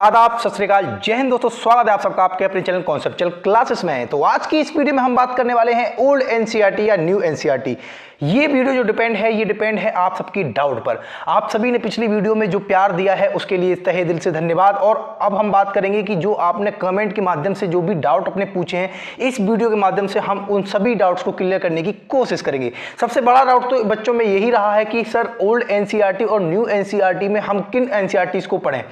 आदाब, सत श्री अकाल, जय हिंद दोस्तों। स्वागत है आप सबका आपके अपने चैनल कॉन्सेप्चुअल क्लासेस में। तो आज की इस वीडियो में हम बात करने वाले हैं ओल्ड एनसीईआरटी या न्यू एनसीईआरटी। ये वीडियो जो डिपेंड है आप सबकी डाउट पर। आप सभी ने पिछली वीडियो में जो प्यार दिया है उसके लिए तहे दिल से धन्यवाद। और अब हम बात करेंगे कि जो आपने कमेंट के माध्यम से जो भी डाउट अपने पूछे हैं, इस वीडियो के माध्यम से हम उन सभी डाउट्स को क्लियर करने की कोशिश करेंगे। सबसे बड़ा डाउट तो बच्चों में यही रहा है कि सर ओल्ड एनसीईआरटी और न्यू एनसीईआरटी में हम किन एनसीईआरटीज को पढ़ें।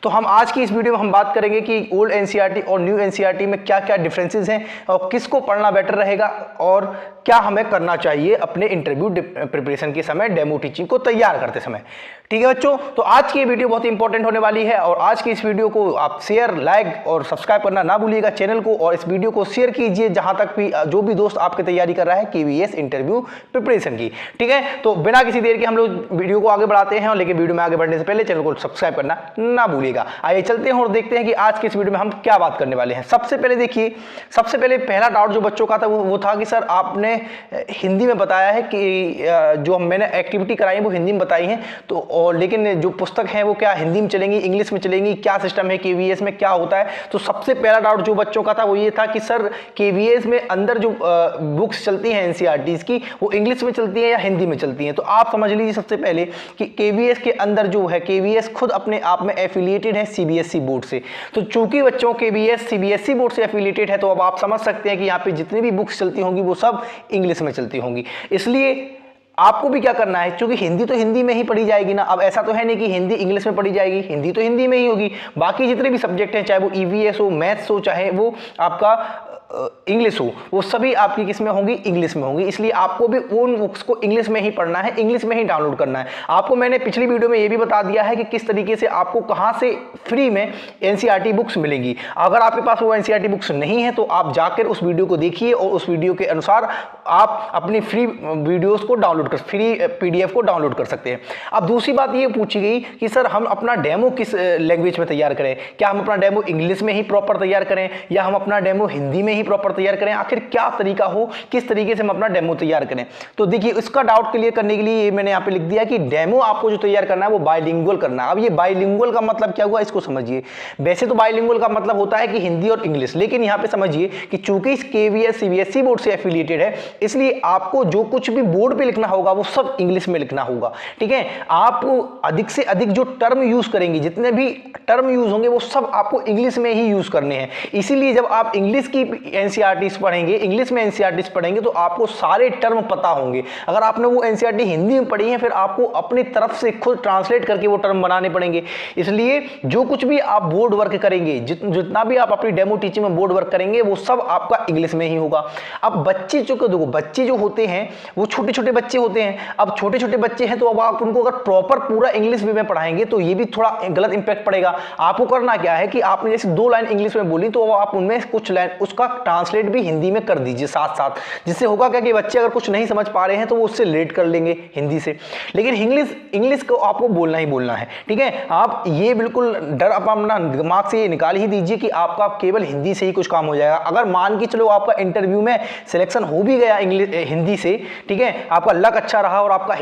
तो हम आज की इस वीडियो में हम बात करेंगे कि ओल्ड एनसीईआरटी और न्यू एनसीईआरटी में क्या क्या डिफरेंसेस हैं और किसको पढ़ना बेटर रहेगा और क्या हमें करना चाहिए अपने इंटरव्यू प्रिपरेशन के समय, डेमो टीचिंग को तैयार करते समय। ठीक है बच्चों, तो आज की वीडियो बहुत इंपॉर्टेंट होने वाली है और आज की इस वीडियो को आप शेयर, लाइक और सब्सक्राइब करना ना भूलिएगा चैनल को। और इस वीडियो को शेयर कीजिए जहां तक भी जो भी दोस्त आपकी तैयारी कर रहा है केवीएस इंटरव्यू प्रिपरेशन की। ठीक है, तो बिना किसी देर के हम लोग वीडियो को आगे बढ़ाते हैं, लेकिन वीडियो में आगे बढ़ने से पहले चैनल को सब्सक्राइब करना ना भूलिएगा। आइए चलते हैं और देखते हैं कि आज के इस वीडियो में हम क्या बात करने वाले हैं। सबसे पहले देखिए, सबसे पहले पहला डाउट जो बच्चों का था वो था कि सर आपने हिंदी में बताया है कि जो मैंने एक्टिविटी कराई है वो हिंदी में बताई है, तो और लेकिन जो पुस्तक है वो क्या हिंदी में चलेंगी, इंग्लिश में चलेंगी, क्या सिस्टम है केवीएस में, क्या होता है। तो सबसे पहला डाउट जो बच्चों का था वो ये था कि सर केवीएस में अंदर जो बुक्स चलती हैं एनसीईआरटीज की वो इंग्लिश में चलती है या हिंदी में चलती हैं। तो आप समझ लीजिए सबसे पहले कि केवीएस के अंदर जो है, केवीएस खुद अपने आप में एफिलिएटेड है सीबीएसई बोर्ड से। तो चूंकि बच्चों केवीएस सीबीएसई बोर्ड से एफिलिएटेड है, तो अब आप समझ सकते हैं कि यहाँ पे जितनी भी बुक्स चलती होंगी वो सब इंग्लिश में चलती होंगी। इसलिए आपको भी क्या करना है, क्योंकि हिंदी तो हिंदी में ही पढ़ी जाएगी ना। अब ऐसा तो है नहीं कि हिंदी इंग्लिश में पढ़ी जाएगी, हिंदी तो हिंदी में ही होगी। बाकी जितने भी सब्जेक्ट हैं, चाहे वो ईवीएस हो, मैथ्स हो, चाहे वो आपका इंग्लिश हो, वो सभी आपकी किस में होंगी, इंग्लिश में होंगी। इसलिए आपको भी उन बुक्स को इंग्लिश में ही पढ़ना है, इंग्लिश में ही डाउनलोड करना है। आपको मैंने पिछली वीडियो में ये भी बता दिया है कि किस तरीके से आपको कहाँ से फ्री में एनसीईआरटी बुक्स मिलेंगी। अगर आपके पास वो एनसीईआरटी बुक्स नहीं है तो आप जाकर उस वीडियो को देखिए और उस वीडियो के अनुसार आप अपनी फ्री वीडियोस को डाउनलोड कर, फ्री पीडीएफ को डाउनलोड कर सकते हैं। अब दूसरी बात ये पूछी गई कि सर हम अपना डेमो किस लैंग्वेज में तैयार करें, क्या हम अपना डेमो इंग्लिश में ही प्रॉपर तैयार करें या हम अपना डेमो हिंदी में ही प्रॉपर तैयार करें। आखिर क्या तरीका हो, किस तरीके से हम अपना डेमो तैयार करें। तो देखिए, इसका डाउट क्लियर करने के लिए मैंने यहाँ पे लिख दिया कि डेमो आपको जो तैयार करना है वो बाइलिंगुअल करना है। अब ये बाइलिंगुअल का मतलब क्या हुआ, इसको समझिए। वैसे तो बाइलिंगुअल का मतलब होता है कि हिंदी और इंग्लिश, लेकिन यहाँ पे समझिए कि चूंकि केवीएस सीबीएसई बोर्ड से एफिलिएटेड है, इसलिए आपको जो कुछ भी बोर्ड पे लिखना होगा वो सब इंग्लिश में लिखना होगा। ठीक है, आप अधिक से अधिक जो टर्म यूज करेंगे, जितने भी टर्म यूज होंगे वो सब आपको इंग्लिश में ही यूज करने हैं। इसीलिए जब आप इंग्लिश की एनसीईआरटीज पढ़ेंगे, इंग्लिश में एनसीईआरटीज पढ़ेंगे, तो आपको सारे टर्म पता होंगे। अगर आपने वो एनसीईआरटी हिंदी में पढ़ी है, फिर आपको अपनी तरफ से खुद ट्रांसलेट करके वो टर्म बनाने पड़ेंगे। इसलिए जो कुछ भी आप बोर्ड वर्क करेंगे, जितना भी आप अपनी डेमो टीचिंग में बोर्ड वर्क करेंगे, वो सब आपका इंग्लिश में ही होगा। अब बच्चे जो देखो, बच्चे जो होते हैं वो छोटे छोटे बच्चे होते हैं। अब छोटे छोटे बच्चे हैं तो अब आप उनको अगर प्रॉपर पूरा इंग्लिश में पढ़ाएंगे तो ये भी थोड़ा गलत इंपैक्ट पड़ेगा। आपको करना क्या है कि आपने जैसे 2 लाइन इंग्लिश में बोली तो आप उनमें कुछ लाइन उसका ट्रांसलेट भी हिंदी में कर दीजिए साथ साथ। जिससे होगा क्या कि बच्चे अगर कुछ नहीं समझ पा रहे हैं तो वो उससे रिलेट कर लेंगे हिंदी से। लेकिन इंग्लिश को आपको बोलना ही बोलना है। ठीक है, आप ये बिल्कुल डर अपना दिमाग से ये निकाल ही दीजिए कि आपका केवल हिंदी से ही कुछ काम हो जाएगा। अगर मान के चलो आपका इंटरव्यू में सिलेक्शन हो भी गया हिंदी से, ठीक है, आपका लक अच्छा रहा और आपका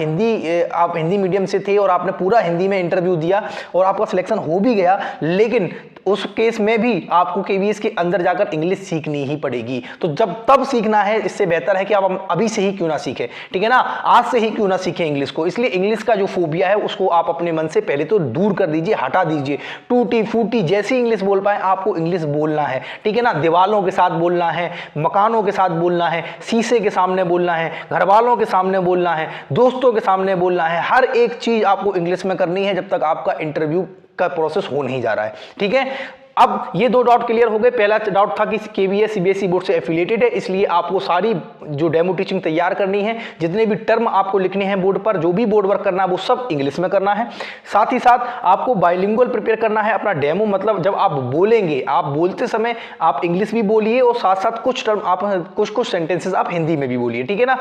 आप हिंदी मीडियम से थे और आपने पूरा हिंदी में इंटरव्यू दिया और आपका सिलेक्शन हो भी गया, लेकिन उस केस में भी आपको केवीएस के अंदर जाकर इंग्लिश सीखनी ही पड़ेगी। तो जब तब सीखना है, इससे बेहतर है कि आप अभी से ही क्यों ना सीखें। ठीक है ना, आज से ही क्यों ना सीखें इंग्लिश को। इसलिए इंग्लिश का जो फोबिया है उसको आप अपने मन से पहले तो दूर कर दीजिए, हटा दीजिए। टूटी फूटी जैसी इंग्लिश बोल पाए आपको इंग्लिश बोलना है। ठीक है ना, दीवालों के साथ बोलना है, मकानों के साथ बोलना है, शीशे के सामने बोलना है, घर वालों के सामने बोलना है, दोस्तों के सामने बोलना है। हर एक चीज आपको इंग्लिश में करनी है जब तक आपका इंटरव्यू का प्रोसेस हो नहीं जा रहा है। ठीक है, अब ये 2 डाउट क्लियर हो गए। पहला डाउट था कि केवीएस सीबीएसई बोर्ड से एफिलिएटेड है, इसलिए आपको सारी जो डेमो टीचिंग तैयार करनी है, जितने भी टर्म आपको लिखने हैं बोर्ड पर, जो भी बोर्ड वर्क करना है वो सब इंग्लिश में करना है। साथ ही साथ आपको बाइलिंगुअल प्रिपेयर करना है अपना डेमो। मतलब जब आप बोलेंगे, आप बोलते समय आप इंग्लिश भी बोलिए और साथ साथ कुछ टर्म आप कुछ सेंटेंसेस आप हिंदी में भी बोलिए। ठीक है ना,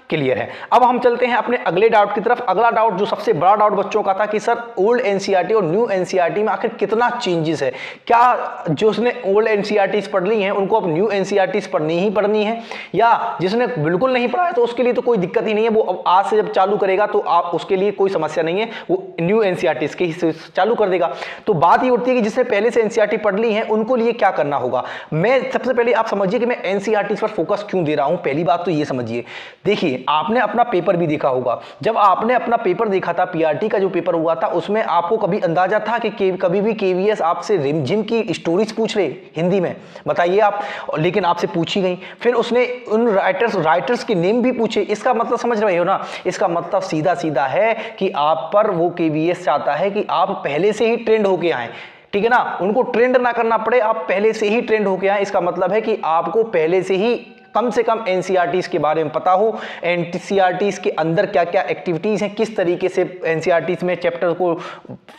क्लियर है। अब हम चलते हैं अपने अगले डाउट की तरफ। अगला डाउट जो सबसे बड़ा डाउट बच्चों का था कि सर ओल्ड एनसीईआरटी और न्यू एनसीईआरटी में आखिर कितना चेंजेस है, क्या या जो उसने ओल्ड एनसीईआरटीज पढ़ ली हैं उनको अब न्यू एनसीईआरटीज पढ़नी ही पढ़नी है, या जिसने बिल्कुल नहीं पढ़ा है तो उसके लिए तो कोई दिक्कत ही नहीं है, वो अब आज से जब चालू करेगा तो आप उसके लिए कोई समस्या नहीं है, वो न्यू एनसीईआरटीज के हिस्से चालू कर देगा। तो बात ये उठती है कि जिसने पहले से एनसीईआरटी पढ़ ली है उनको लिए क्या करना होगा। मैं सबसे पहले आप समझिए कि मैं एनसीईआरटीज पर फोकस क्यों दे रहा हूं। पहली बात तो ये समझिए, देखिए आपने अपना पेपर भी देखा होगा, जब आपने अपना पेपर देखा था पीआरटी का जो पेपर हुआ था उसमें आपको कभी अंदाजा था कि कभी भी केवीएस आपसे रिमझिम की स्टोरीज पूछ रहे हिंदी में, बताइए आप, लेकिन आपसे पूछी गई। फिर उसने उन राइटर्स के नेम भी पूछे। इसका मतलब समझ रहे हो ना, इसका मतलब सीधा सीधा है कि आप पर वो केवीएस चाहता है कि आप पहले से ही ट्रेंड होके आए, ठीक है ना, उनको ट्रेंड ना करना पड़े, आप पहले से ही ट्रेंड होके आए। इसका मतलब है कि आपको पहले से ही कम से कम एनसीईआरटीज के बारे में पता हो, एनसीईआरटीज के अंदर क्या क्या एक्टिविटीज हैं, किस तरीके से एनसीईआरटीज में चैप्टर को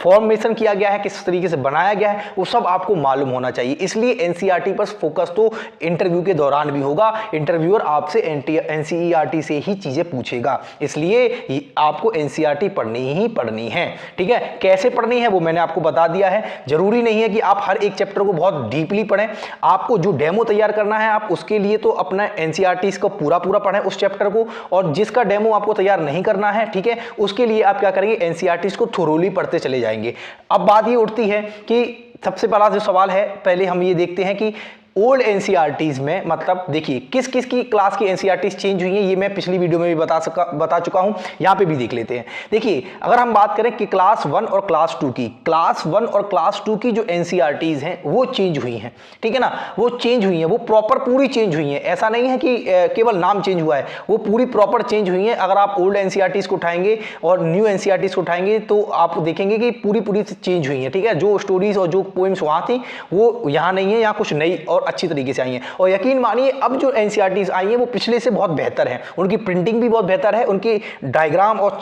फॉर्मेशन किया गया है, किस तरीके से बनाया गया है, वो सब आपको मालूम होना चाहिए। इसलिए एनसीईआरटी पर फोकस तो इंटरव्यू के दौरान भी होगा, इंटरव्यूअर आपसे एनसीईआरटी से ही चीजें पूछेगा, इसलिए आपको एनसीईआरटी पढ़नी ही पढ़नी है। ठीक है, कैसे पढ़नी है वो मैंने आपको बता दिया है। जरूरी नहीं है कि आप हर एक चैप्टर को बहुत डीपली पढ़ें, आपको जो डेमो तैयार करना है आप उसके लिए तो अपना एनसीईआरटीज को पूरा पढ़ें उस चैप्टर को, और जिसका डेमो आपको तैयार नहीं करना है, ठीक है, उसके लिए आप क्या करेंगे, एनसीईआरटीज को थोरोली पढ़ते चले जाएंगे। अब बात ये उठती है कि सबसे पहला जो सवाल है, पहले हम ये देखते हैं कि ओल्ड एनसीईआरटीज में मतलब देखिए किस किस की क्लास की एनसीईआरटीज चेंज हुई हैं, ये मैं पिछली वीडियो में भी बता चुका हूं, यहां पे भी देख लेते हैं। देखिए अगर हम बात करें कि क्लास 1 और क्लास 2 की, क्लास 1 और क्लास 2 की जो एनसीईआरटीज हैं वो चेंज हुई हैं, ठीक है ना, वो चेंज हुई हैं, वो प्रॉपर पूरी चेंज हुई हैं। ऐसा नहीं है कि केवल नाम चेंज हुआ है, वो पूरी प्रॉपर चेंज हुई हैं। अगर आप ओल्ड एनसीईआरटीज को उठाएंगे और न्यू एनसीईआरटीज को उठाएंगे तो आप देखेंगे कि पूरी चेंज हुई है, ठीक है। जो स्टोरीज और जो पोएम्स वहां थी वो यहां नहीं है, यहां कुछ नई और अच्छी तरीके से आई हैं। और यकीन मानिए अब जो एनसीईआरटीज आई हैं वो पिछले से बहुत बेहतर है, उनकी प्रिंटिंग भी बहुत बेहतर है, उनकी डायग्राम और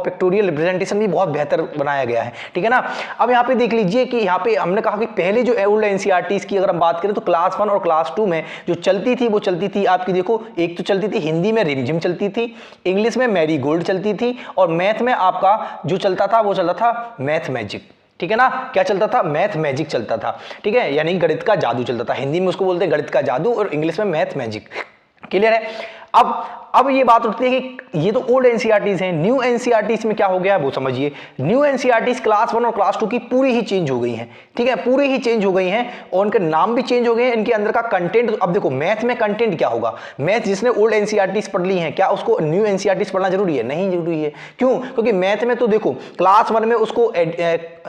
पिक्टोरियल रिप्रेजेंटेशन भी बहुत बेहतर बनाया गया है, ठीक है ना। अब यहाँ पे देख लीजिए कि यहाँ पे हमने कहा कि पहले जो ओल्ड एनसीईआरटीज की अगर हम बात करें तो क्लास 1 और क्लास 2 में जो चलती थी वो चलती थी आपकी, देखो एक तो चलती थी हिंदी में रिमझिम चलती थी, इंग्लिश में मैरी गोल्ड चलती थी, और मैथ में आपका जो चलता था वो चलता था मैथ मैजिक, ठीक है ना। क्या चलता था, मैथ मैजिक चलता था, ठीक है, यानी गणित का जादू चलता था। हिंदी में उसको बोलते हैं गणित का जादू और इंग्लिश में मैथ मैजिक, क्लियर है। अब ये बात उठती है कि ये तो ओल्ड एनसीईआरटीज हैं, न्यू एनसीईआरटीज में क्या हो गया वो समझिए। न्यू एनसीईआरटीज क्लास 1 और क्लास 2 की पूरी ही चेंज हो गई हैं, ठीक है, पूरी ही चेंज हो गई हैं, और उनके नाम भी चेंज हो गए हैं, इनके अंदर का कंटेंट। अब देखो मैथ में कंटेंट क्या होगा, मैथ जिसने ओल्ड एनसीईआरटीज पढ़ ली हैं क्या उसको न्यू एनसीईआरटीज पढ़ना जरूरी है? नहीं जरूरी है। क्यों? क्योंकि मैथ में तो देखो क्लास 1 में उसको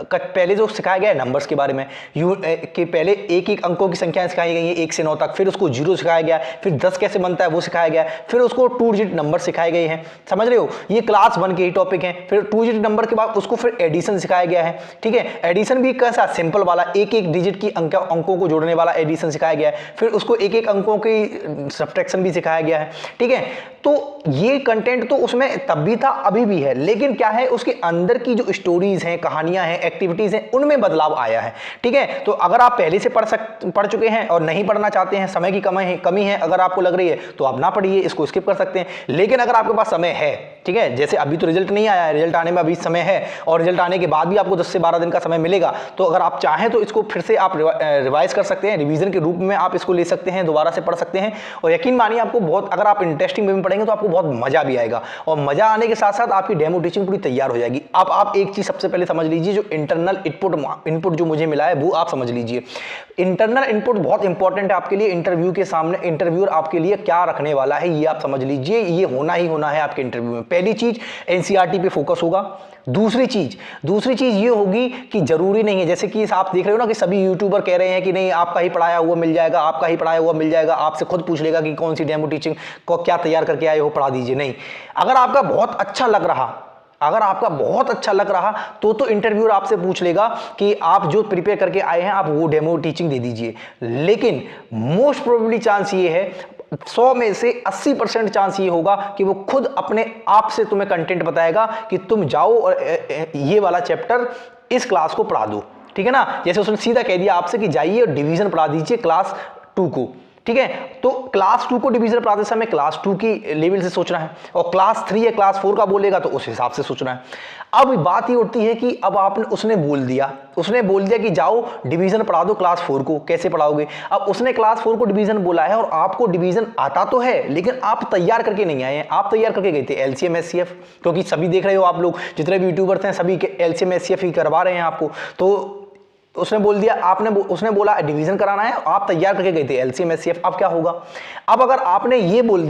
पहले जो सिखाया गया है नंबर्स के बारे में, कि पहले एक एक अंकों की संख्या सिखाई गई है 1 से 9 तक, फिर उसको 0 सिखाया गया, फिर 10 कैसे बनता है वो सिखाया गया, फिर उसको 2 डिजिट नंबर सिखाए गए हैं, समझ रहे हो, ये क्लास 1 के ही टॉपिक हैं। फिर 2 डिजिट नंबर के बाद उसको फिर एडिशन सिखाया गया है, ठीक है, एडिशन भी कैसा, सिंपल वाला, एक एक डिजिट की अंकों को जोड़ने वाला एडिशन सिखाया गया है, फिर उसको एक एक अंकों की सब्ट्रैक्शन भी सिखाया गया है, ठीक है। तो ये कंटेंट तो उसमें तब भी था अभी भी है, लेकिन क्या है उसके अंदर की जो स्टोरीज हैं, कहानियां हैं, एक्टिविटीज हैं, उनमें बदलाव आया है, ठीक है। तो अगर आप पहले से पढ़ चुके हैं और नहीं पढ़ना चाहते हैं, समय की कमी है अगर आपको लग रही है तो आप ना पढ़िए, इसको स्किप कर सकते हैं। लेकिन अगर आपके पास समय है, ठीक है, जैसे अभी तो रिजल्ट नहीं आया है, रिजल्ट आने में अभी समय है, और रिजल्ट आने के बाद भी आपको 10 से 12 दिन का समय मिलेगा, तो अगर आप चाहें तो इसको फिर से आप रिवाइज कर सकते हैं, रिवीजन के रूप में आप इसको ले सकते हैं, दोबारा से पढ़ सकते हैं। और यकीन मानिए आपको बहुत, अगर आप इंटरेस्टिंग वे में पढ़ेंगे तो आपको बहुत मजा भी आएगा, और मजा आने के साथ साथ आपकी डेमो टीचिंग पूरी तैयार हो जाएगी। अब आप एक चीज सबसे पहले समझ लीजिए, जो इंटरनल इनपुट जो मुझे मिला है वो आप समझ लीजिए। इंटरनल इनपुट बहुत इंपॉर्टेंट है आपके लिए, इंटरव्यू के सामने इंटरव्यूअर आपके लिए क्या रखने वाला है ये आप समझ लीजिए, ये होना ही होना है आपके इंटरव्यू में। पहली चीज एनसीईआरटी पे फोकस होगा। दूसरी चीज ये होगी कि जरूरी नहीं है, जैसे कि आप देख रहे हो ना कि सभी यूट्यूबर कह रहे हैं कि नहीं आपका ही पढ़ाया हुआ मिल जाएगा, आपका ही पढ़ाया हुआ मिल जाएगा, आपसे खुद पूछ लेगा कि कौन सी डेमो टीचिंग को क्या तैयार करके आए हो, पढ़ा दीजिए। नहीं, अगर आपका बहुत अच्छा लग रहा तो इंटरव्यूअर आपसे पूछ लेगा कि आप जो प्रिपेयर करके आए हैं आप वो डेमो टीचिंग दे दीजिए। लेकिन मोस्ट प्रोबेबली चांस ये है, 100 में से 80% चांस ये होगा कि वो खुद अपने आप से तुम्हें कंटेंट बताएगा कि तुम जाओ और ये वाला चैप्टर इस क्लास को पढ़ा दो, ठीक है ना। जैसे उसने सीधा कह दिया आपसे कि जाइए और डिवीजन पढ़ा दीजिए क्लास 2 को, ठीक है। तो क्लास 2 को डिवीजन पढ़ाते समय क्लास 2 की लेवल से सोचना है, और क्लास 3 या क्लास 4 का बोलेगा तो उस हिसाब से सोचना है। अब बात ये उठती है कि अब आपने उसने बोल दिया कि जाओ डिवीजन पढ़ा दो क्लास 4 को, कैसे पढ़ाओगे? अब उसने क्लास 4 को डिवीजन बोला है और आपको डिवीजन आता तो है लेकिन आप तैयार करके नहीं आए हैं। आप तैयार करके गए थे एलसीएम एचसीएफ, क्योंकि सभी देख रहे हो आप लोग, जितने भी यूट्यूबर्स हैं सभी एलसीएम एचसीएफ ही करवा रहे हैं आपको। तो उसने बोल दिया, उसने बोला डिवीजन कराना है, आप तैयार करके गए थे एलसीएम एचसीएफ। अब क्या होगा? अब अगर आपने ये बोल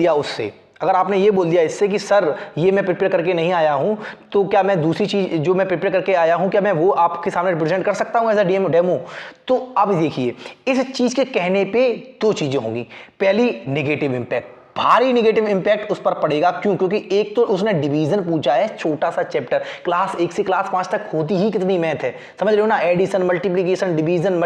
दिया इससे कि सर ये मैं प्रिपेयर करके नहीं आया हूं, तो क्या मैं दूसरी चीज जो मैं प्रिपेयर करके आया हूं क्या मैं वो आपके सामने रिप्रेजेंट कर सकता हूं एज अ डेमो? तो अब देखिए, इस चीज के कहने पे दो चीजें होंगी। पहली, नेगेटिव इंपैक्ट, भारी नेगेटिव इंपैक्ट उस पर पड़ेगा। क्यों? क्योंकि एक तो उसने डिवीजन पूछा है, छोटा सा चैप्टर, क्लास 1 से क्लास 5 तक होती ही कितनी मैथ है, समझ रहे हो ना? एडिशन, मल्टीप्लिकेशन, डिवीजन,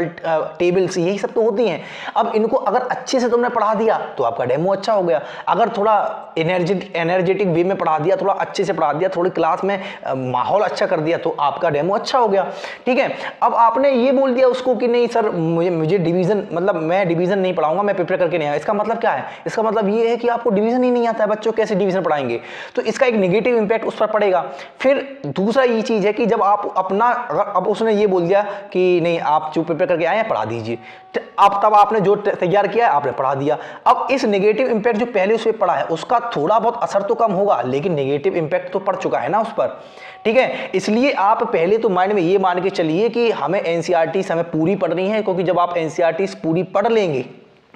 टेबल्स, यही सब तो होती हैं। अब इनको अगर अच्छे से तुमने पढ़ा दिया तो आपका डेमो अच्छा हो गया। अगर थोड़ा एनर्जेटिक वे में पढ़ा दिया, थोड़ा अच्छे से पढ़ा दिया, थोड़ी क्लास में माहौल अच्छा कर दिया, तो आपका डेमो अच्छा हो गया। ठीक है, अब आपने ये बोल दिया उसको कि नहीं सर मुझे डिवीजन, मतलब मैं डिवीजन नहीं पढ़ाऊंगा, मैं प्रिपेयर करके नहीं आया। इसका मतलब क्या है? इसका मतलब ये है कि आपको डिवीजन ही नहीं आता है, बच्चों कैसे डिवीजन पढ़ाएंगे? तो इसका एक नेगेटिव इंपैक्ट उस पर पड़ेगा। फिर दूसरा ये चीज है कि जब आप अपना, अगर अब उसने ये बोल दिया कि नहीं आप जो प्रिपेयर करके आए हैं पढ़ा दीजिए, अब तब आपने जो तैयार किया है आपने पढ़ा दिया। अब इस नेगेटिव इंपैक्ट जो पहले उस पर पड़ा है उसका थोड़ा बहुत असर तो कम होगा, लेकिन नेगेटिव इंपैक्ट तो पड़ चुका है ना उस पर। ठीक है, इसलिए आप पहले तो माइंड में ये मान के चलिए कि हमें एनसीईआरटी हमें पूरी पढ़नी है, क्योंकि जब आप एनसीईआरटी पूरी पढ़ लेंगे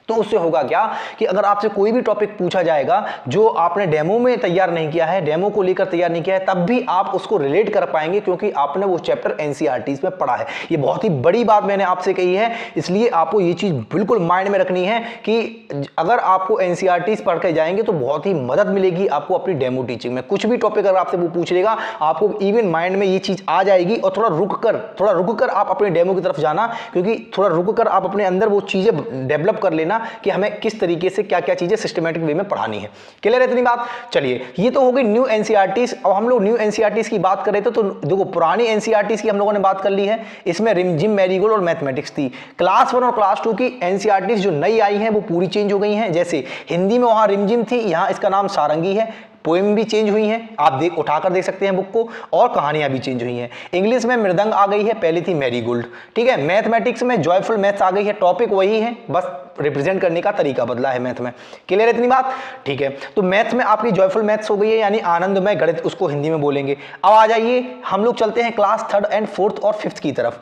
तो उससे होगा क्या कि अगर आपसे कोई भी टॉपिक पूछा जाएगा जो आपने डेमो में तैयार नहीं किया है, डेमो को लेकर तैयार नहीं किया है, तब भी आप उसको रिलेट कर पाएंगे, क्योंकि आपने वो चैप्टर एनसीईआरटी में पढ़ा है। ये बहुत ही बड़ी बात मैंने आपसे कही है, इसलिए आपको ये चीज बिल्कुल माइंड में रखनी है कि अगर आपको एनसीईआरटी पढ़ के जाएंगे तो बहुत ही मदद मिलेगी आपको अपनी डेमो टीचिंग में। कुछ भी टॉपिक अगर आपसे वो पूछ लेगा, आपको इवन माइंड में ये चीज आ जाएगी। और थोड़ा रुक कर आप अपने डेमो की तरफ जाना, क्योंकि थोड़ा रुक कर आप अपने अंदर वो चीजें डेवलप कर लेना कि हमें किस तरीके से क्या क्या चीजें सिस्टमेटिक वे में पढ़ानी है। क्लियर है इतनी बात? चलिए, ये तो हो गई न्यू एनसीईआरटीज। अब हम लोग न्यू एनसीईआरटीज की बात करें तो देखो, पुरानी एनसीईआरटीज की हम लोगों ने बात कर ली है, इसमें रिमझिम, मैरीगोल्ड और मैथमेटिक्स थी। क्लास 1 और क्लास 2 की एनसीईआरटीज जो नई आई हैं वो पूरी चेंज हो गई हैं। जैसे हिंदी में वहां रिमझिम थी, यहां इसका नाम सारंगी है। पोएम भी चेंज हुई हैं, आप उठाकर देख सकते हैं बुक को, और कहानियां भी चेंज हुई हैं। इंग्लिश में मृदंग आ गई है, पहले थी मैरीगोल्ड। ठीक है, मैथमेटिक्स में जॉयफुल मैथ्स आ गई है, टॉपिक वही है, बस रिप्रेजेंट करने का तरीका बदला है मैथ में। क्लियर है इतनी बात? ठीक है, तो मैथ्स में आपकी जॉयफुल मैथ्स हो गई है, यानी आनंदमय गणित, उसको हिंदी में बोलेंगे। अब आ जाइए, हम लोग चलते हैं क्लास 3rd एंड 4th और 5th की तरफ।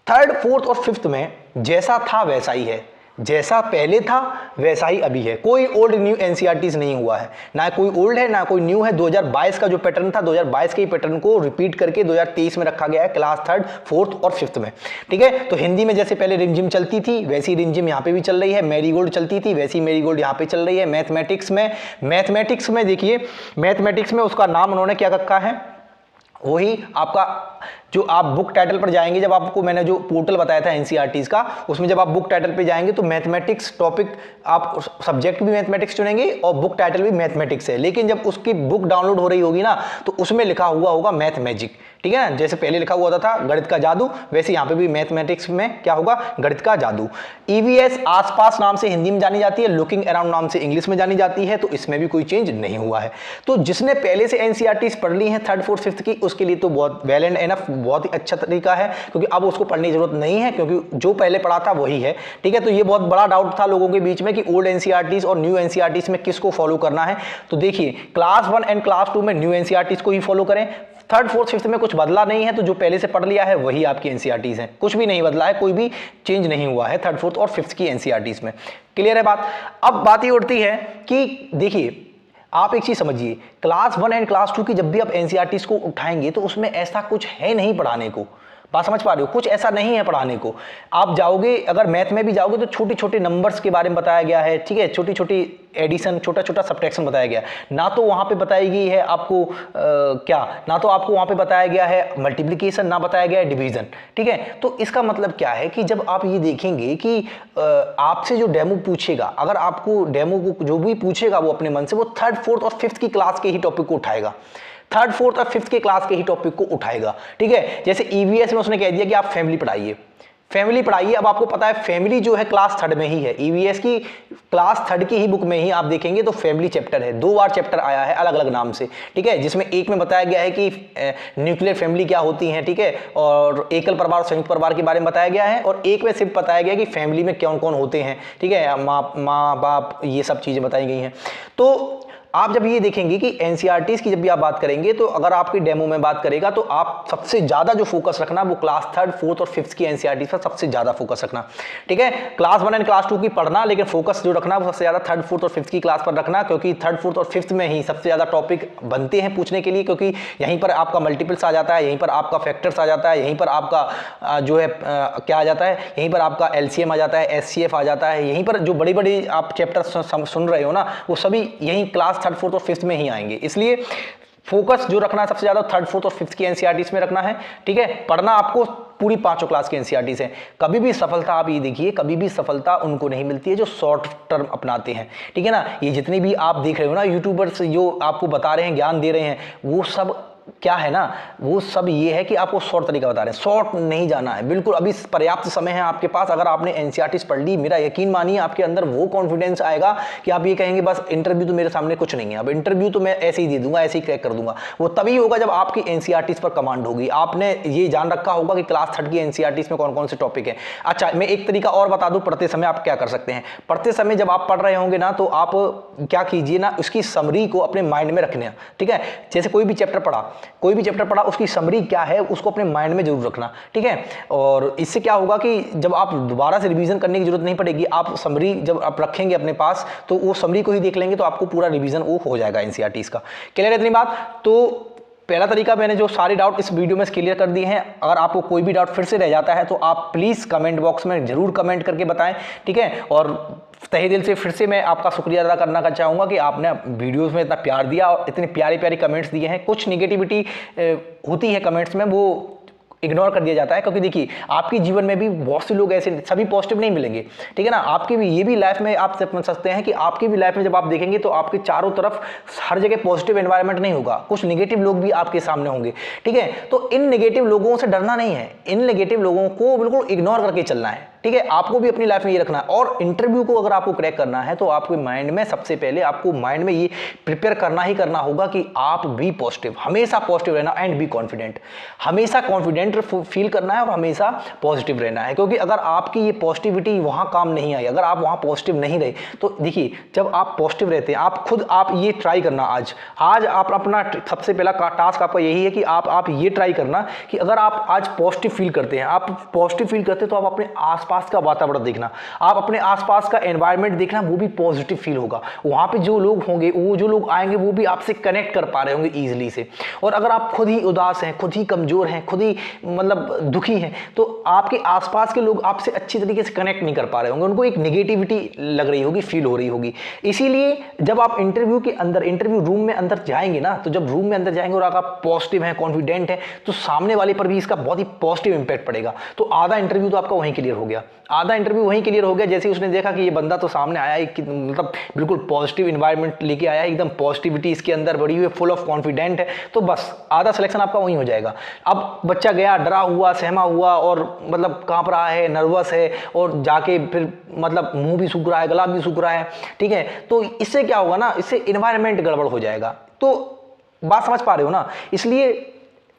3rd, 4th और 5th में जैसा था वैसा ही है, जैसा पहले था वैसा ही अभी है। कोई ओल्ड न्यू एनसीईआरटीज नहीं हुआ है, ना कोई ओल्ड है ना कोई न्यू है। 2022 का जो पैटर्न था, 2022 के ही पैटर्न को रिपीट करके 2023 में रखा गया है क्लास 3rd, 4th और 5th में। ठीक है, तो हिंदी में जैसे पहले रिमझिम चलती थी वैसी रिमझिम यहाँ पे भी चल रही है, मैरीगोल्ड चलती थी वैसी मैरीगोल्ड यहाँ पे चल रही है। मैथमेटिक्स में देखिए, मैथमेटिक्स में उसका नाम उन्होंने क्या रखा है, वही आपका जो आप बुक टाइटल पर जाएंगे, जब आपको मैंने जो पोर्टल बताया था एनसीईआरटीज का, उसमें जब आप बुक टाइटल पे जाएंगे तो मैथमेटिक्स टॉपिक, आप सब्जेक्ट भी मैथमेटिक्स चुनेंगे और बुक टाइटल भी मैथमेटिक्स है। लेकिन जब उसकी बुक डाउनलोड हो रही होगी ना, तो उसमें लिखा हुआ होगा मैथ मैजिक। ठीक है ना, जैसे पहले लिखा हुआ था गणित का जादू, वैसे यहाँ पे भी मैथमेटिक्स में क्या होगा, गणित का जादू। ईवीएस आसपास नाम से हिंदी में जानी जाती है, लुकिंग अराउंड नाम से इंग्लिश में जानी जाती है, तो इसमें भी कोई चेंज नहीं हुआ है। तो जिसने पहले से एनसीईआरटीज पढ़ ली है 3rd, 4th, 5th की, उसके लिए तो बहुत वेल एंड एनफ, बहुत ही अच्छा तरीका है, क्योंकि अब उसको पढ़ने की जरूरत नहीं है, क्योंकि जो पहले पढ़ा था वही है। ठीक है, तो ये बहुत बड़ा डाउट था लोगों के बीच में कि ओल्ड एनसीईआरटीज और न्यू एनसीईआरटीज में किसको फॉलो करना है। तो देखिए, क्लास 1 एंड क्लास 2 में न्यू एनसीईआरटीज को ही फॉलो करें। 3rd, 4th, 5th में कुछ बदला नहीं है, तो जो पहले से पढ़ लिया है वही आपकी एनसीईआरटीज है, कुछ भी नहीं बदला है, कोई भी चेंज नहीं हुआ है 3rd, 4th और 5th की एनसीईआरटीज में। क्लियर है बात? अब बात ये उठती है कि देखिए, आप एक चीज समझिए, क्लास 1 एंड क्लास 2 की जब भी आप एनसीईआरटीज को उठाएंगे तो उसमें ऐसा कुछ है नहीं पढ़ाने को। बात समझ पा रहे हो? कुछ ऐसा नहीं है पढ़ाने को। आप जाओगे, अगर मैथ में भी जाओगे तो छोटे छोटे नंबर्स के बारे में बताया गया है। ठीक है, छोटी छोटी एडिशन, छोटा छोटा सब्ट्रैक्शन बताया गया, ना तो वहाँ पे बताई गई है आपको ना तो आपको वहाँ पे बताया गया है मल्टीप्लिकेशन, ना बताया गया है डिवीजन। ठीक है, तो इसका मतलब क्या है कि जब आप ये देखेंगे कि आपसे जो डेमो पूछेगा, अगर आपको डेमो को जो भी पूछेगा वो अपने मन से, वो 3rd, 4th और 5th की क्लास के ही टॉपिक को उठाएगा, 3rd, 4th और 5th के क्लास के ही टॉपिक को उठाएगा। ठीक है, जैसे ईवीएस में उसने कह दिया कि आप फैमिली पढ़ाइए, फैमिली पढ़ाइए। अब आपको पता है फैमिली जो है क्लास थर्ड में ही है, ईवीएस की क्लास थर्ड की ही बुक में ही आप देखेंगे तो फैमिली चैप्टर है, 2 बार चैप्टर आया है अलग अलग नाम से, ठीक है, जिसमें एक में बताया गया है कि न्यूक्लियर फैमिली क्या होती है, ठीक है, और एकल परिवार और संयुक्त परिवार के बारे में बताया गया है, और एक में सिर्फ बताया गया कि फैमिली में कौन कौन होते हैं, ठीक है, माँ बाप, ये सब चीजें बताई गई हैं। तो आप जब ये देखेंगे कि एनसीईआरटीज की जब भी आप बात करेंगे तो अगर आपकी डेमो में बात करेगा तो आप सबसे ज्यादा जो फोकस रखना वो क्लास थर्ड, फोर्थ और फिफ्थ की एनसीईआरटीज पर सबसे ज्यादा फोकस रखना, ठीक है। क्लास 1 एंड क्लास 2 की पढ़ना, लेकिन फोकस जो रखना वो सबसे ज्यादा थर्ड, फोर्थ और फिफ्थ की क्लास पर रखना, क्योंकि थर्ड, फोर्थ और फिफ्थ में ही सबसे ज्यादा टॉपिक बनते हैं पूछने के लिए, क्योंकि यहीं पर आपका मल्टीपल्स आ जाता है, यहीं पर आपका फैक्टर्स आ जाता है, यहीं पर आपका जो है क्या आ जाता है, यहीं पर आपका एलसीएम आ जाता है, एचसीएफ आ जाता है, यहीं पर जो बड़ी बड़ी आप चैप्टर सुन रहे हो ना वो सभी यहीं क्लास थर्ड, फोर्थ और फिफ्थ में आएंगे। इसलिए फोकस जो रखना है सबसे ज्यादा थर्ड, फोर्थ और फिफ्थ की एनसीईआरटीज में रखना है, ठीक है। पढ़ना आपको पूरी 5 क्लास की एनसीईआरटीज है। कभी भी सफलता, आप ये देखिए, कभी भी सफलता उनको नहीं मिलती है जो शॉर्ट टर्म अपनाते हैं, ठीक है ना। ये जितने भी आप देख रहे हो ना यूट्यूबर्स जो आपको बता रहे हैं, ज्ञान दे रहे हैं, वो सब क्या है ना, वो सब ये है कि आपको शॉर्ट तरीका बता रहे हैं, शॉर्ट नहीं जाना है बिल्कुल। अभी पर्याप्त समय है आपके पास, अगर आपने एनसीईआरटीज पढ़ ली, मेरा यकीन मानिए आपके अंदर वो कॉन्फिडेंस आएगा कि आप ये कहेंगे बस इंटरव्यू तो मेरे सामने कुछ नहीं है, अब इंटरव्यू तो मैं ऐसे ही दे दूंगा, ऐसे ही क्रैक कर दूंगा। वो तभी होगा जब आपकी एनसीईआरटीज पर कमांड होगी, आपने ये जान रखा होगा कि क्लास थर्ड की एनसीईआरटीज में कौन कौन से टॉपिक है। अच्छा, मैं एक तरीका और बता दूं, पढ़ते समय आप क्या कर सकते हैं। पढ़ते समय जब आप पढ़ रहे होंगे ना तो आप क्या कीजिए ना, उसकी समरी को अपने माइंड में रखना, ठीक है। जैसे कोई भी चैप्टर पढ़ा, उसकी समरी क्या है उसको अपने माइंड में जरूर रखना, ठीक है। और इससे क्या होगा कि जब आप दोबारा से रिवीजन करने की जरूरत नहीं पड़ेगी, आप समरी जब आप रखेंगे अपने पास तो वो समरी को ही देख लेंगे तो आपको पूरा रिवीजन वो हो जाएगा एनसीईआरटीज का। क्लियर है इतनी बात? तो पहला तरीका, मैंने जो सारे डाउट इस वीडियो में क्लियर कर दिए हैं। अगर आपको कोई भी डाउट फिर से रह जाता है तो आप प्लीज कमेंट बॉक्स में जरूर कमेंट करके बताएं, ठीक है। और तहे दिल से फिर से मैं आपका शुक्रिया अदा करना चाहूँगा कि आपने वीडियोस में इतना प्यार दिया और इतने प्यारे प्यारे कमेंट्स दिए हैं। कुछ निगेटिविटी होती है कमेंट्स में, वो इग्नोर कर दिया जाता है, क्योंकि देखिए आपके जीवन में भी बहुत से लोग ऐसे, सभी पॉजिटिव नहीं मिलेंगे, ठीक है ना। आपकी भी ये भी लाइफ में आप समझ सकते हैं कि आपकी भी लाइफ में जब आप देखेंगे तो आपके चारों तरफ हर जगह पॉजिटिव एनवायरनमेंट नहीं होगा, कुछ नेगेटिव लोग भी आपके सामने होंगे, ठीक है। तो इन नेगेटिव लोगों से डरना नहीं है, इन नेगेटिव लोगों को बिल्कुल इग्नोर करके चलना है, ठीक है। आपको भी अपनी लाइफ में ये रखना है। और इंटरव्यू को अगर आपको क्रैक करना है तो आपके माइंड में सबसे पहले आपको माइंड में ये प्रिपेयर करना ही करना होगा कि आप भी पॉजिटिव, हमेशा पॉजिटिव रहना एंड बी कॉन्फिडेंट, हमेशा कॉन्फिडेंट फील करना है और हमेशा पॉजिटिव रहना है। क्योंकि अगर आपकी ये पॉजिटिविटी वहां काम नहीं आई, अगर आप वहां पॉजिटिव नहीं रहे तो देखिए जब आप पॉजिटिव रहते हैं, आप ये ट्राई करना, आज आप अपना सबसे पहला टास्क आपका यही है कि आप ये ट्राई करना कि अगर आप आज पॉजिटिव फील करते हैं, आप पॉजिटिव फील करते हैं तो आप अपने आसपास का वातावरण देखना, आप अपने आसपास का एनवायरनमेंट देखना, वो भी पॉजिटिव फील होगा। वहां पे जो लोग होंगे, वो जो लोग आएंगे वो भी आपसे कनेक्ट कर पा रहे होंगे इजीली से। और अगर आप खुद ही उदास हैं, खुद ही कमजोर हैं, खुद ही मतलब दुखी हैं, तो आपके आसपास के लोग आपसे अच्छी तरीके से कनेक्ट नहीं कर पा रहे होंगे, उनको एक नेगेटिविटी लग रही होगी, फील हो रही होगी। इसीलिए जब आप इंटरव्यू के अंदर, इंटरव्यू रूम में अंदर जाएंगे ना, तो जब रूम में अंदर जाएंगे और आप पॉजिटिव हैं, कॉन्फिडेंट हैं, तो सामने वाले पर भी इसका बहुत ही पॉजिटिव इंपैक्ट पड़ेगा। तो आधा इंटरव्यू तो आपका वहीं क्लियर हो गया, आधा इंटरव्यू वहीं क्लियर हो गया जैसे उसने देखा कि ये बंदा तो सामने आया है, मतलब बिल्कुल पॉजिटिव इन्वायरमेंट लेके आया है, एकदम पॉजिटिविटी इसके अंदर बड़ी हुई, फुल ऑफ कॉन्फिडेंट है, तो बस आधा सिलेक्शन आपका वहीं हो जाएगा। अब बच्चा गया, डरा हुआ, सहमा हुआ और मतलब कांप रहा है, नर्वस है, और जाके फिर मतलब मुंह भी सूख रहा है, गला भी सूख रहा है, ठीक है। तो इससे क्या होगा ना, इससे इन्वायरमेंट गड़बड़ हो जाएगा। तो बात समझ पा रहे हो ना। इसलिए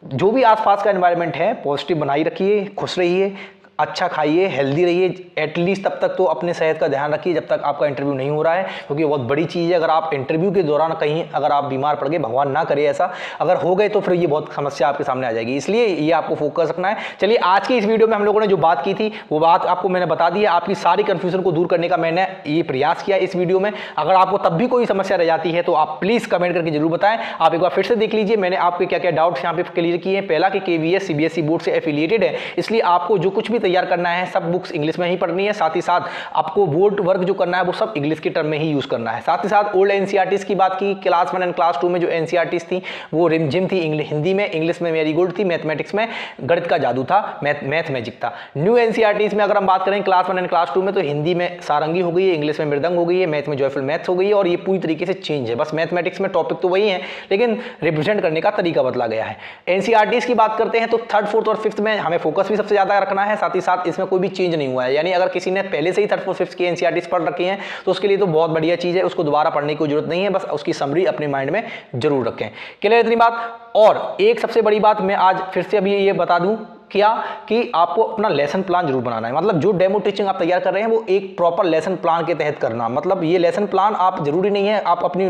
जो भी आसपास का एनवायरनमेंट है पॉजिटिव बनाई रखिए, खुश रहिए, अच्छा खाइए, हेल्दी रहिए, एटलीस्ट तब तक तो अपने सेहत का ध्यान रखिए जब तक आपका इंटरव्यू नहीं हो रहा है, क्योंकि बहुत बड़ी चीज़ है। अगर आप इंटरव्यू के दौरान कहीं अगर आप बीमार पड़ गए, भगवान ना करे ऐसा, अगर हो गए तो फिर ये बहुत समस्या आपके सामने आ जाएगी। इसलिए ये आपको फोकस रखना है। चलिए आज की इस वीडियो में हम लोगों ने जो बात की थी वो बात आपको मैंने बता दी है। आपकी सारी कन्फ्यूजन को दूर करने का मैंने ये प्रयास किया इस वीडियो में। अगर आपको तब भी कोई समस्या रह जाती है तो आप प्लीज़ कमेंट करके जरूर बताएं। आप एक बार फिर से देख लीजिए, मैंने आपके क्या क्या डाउट्स यहाँ पे क्लियर किए हैं। पहला कि KVS CBSE बोर्ड से एफिलिएटेड है, इसलिए आपको जो कुछ भी तैयार करना है सब बुक्स इंग्लिश में ही पढ़नी है। साथ ही साथ आपको बोर्ड वर्क जो करना है वो सब इंग्लिश के टर्म में ही यूज करना है। साथ ही साथ ओल्ड एनसीईआरटीज की बात की, क्लास 1 एंड क्लास 2 में जो एनसीईआरटीज थी वो रिमझिम थी, हिंदी में, इंग्लिश में मेरी गोल्ड थी, मैथमेटिक्स में गणित का जादू था, मैथ मैजिक था। न्यू एनसीईआरटीज में अगर हम बात करें क्लास 1 एंड क्लास 2 में, तो हिंदी में सारंगी हो गई है, इंग्लिश में मृदंग हो गई है, मैथ में जॉयफुल मैथ्स हो गई है, और ये पूरी तरीके से चेंज है। बस मैथमेटिक्स में टॉपिक तो वही है लेकिन रिप्रेजेंट करने का तरीका बदला गया है। एनसीईआरटीज की बात करते हैं तो थर्ड, फोर्थ और फिफ्थ में हमें फोकस भी सबसे ज्यादा रखना है। साथ साथ ही साथ इसमें कोई भी चेंज नहीं हुआ है। यानी अगर किसी ने पहले से ही 3rd 4th 5th की एनसीईआरटी पढ़ रखी हैं तो उसके लिए तो बहुत बढ़िया चीज़ है, उसको दोबारा पढ़ने की जरूरत नहीं है, बस उसकी समरी अपने माइंड में जरूर रखें। क्लियर इतनी बात। और एक सबसे बड़ी बात मैं आज फिर से अभी ये बता दूं क्या कि आपको अपना लेसन प्लान जरूर बनाना है। मतलब जो डेमो टीचिंग आप तैयार कर रहे हैं वो एक प्रॉपर लेसन प्लान के तहत करना। मतलब ये लेसन प्लान आप जरूरी नहीं है आप अपनी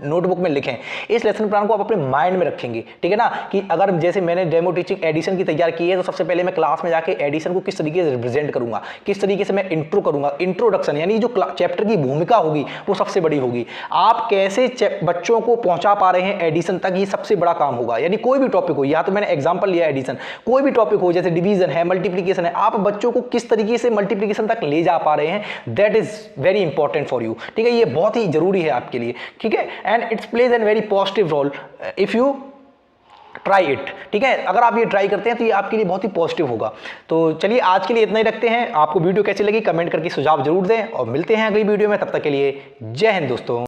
नोटबुक में लिखें, इस लेसन प्लान को आप अपने माइंड में रखेंगे, ठीक है ना। कि अगर जैसे मैंने डेमो टीचिंग एडिशन की तैयार की है तो सबसे पहले मैं क्लास में जाके एडिशन को किस तरीके से रिप्रेजेंट करूंगा, किस तरीके से मैं इंट्रो करूंगा, इंट्रोडक्शन यानी जो चैप्टर की भूमिका होगी वो सबसे बड़ी होगी। आप कैसे बच्चों को पहुंचा पा रहे हैं एडिशन तक, ये सबसे बड़ा काम होगा। यानी कोई भी टॉपिक हो, या तो मैंने एग्जांपल लिया एडिशन, कोई भी टॉपिक हो जैसे डिवीजन है, मल्टीप्लिकेशन है, आप बच्चों को किस तरीके से मल्टीप्लिकेशन तक ले जा पा रहे हैं, that is very important for you, ठीक है। ये बहुत ही जरूरी है आपके लिए, ठीक है। And it's plays an very positive role if you try it, ठीक है। अगर आप ये ट्राई करते हैं तो ये आपके लिए बहुत ही पॉजिटिव होगा। तो चलिए आज के लिए इतना ही रखते हैं। आपको वीडियो कैसी लगी कमेंट करके सुझाव जरूर दें और मिलते हैं अगली वीडियो में। तब तक के लिए जय हिंद दोस्तों।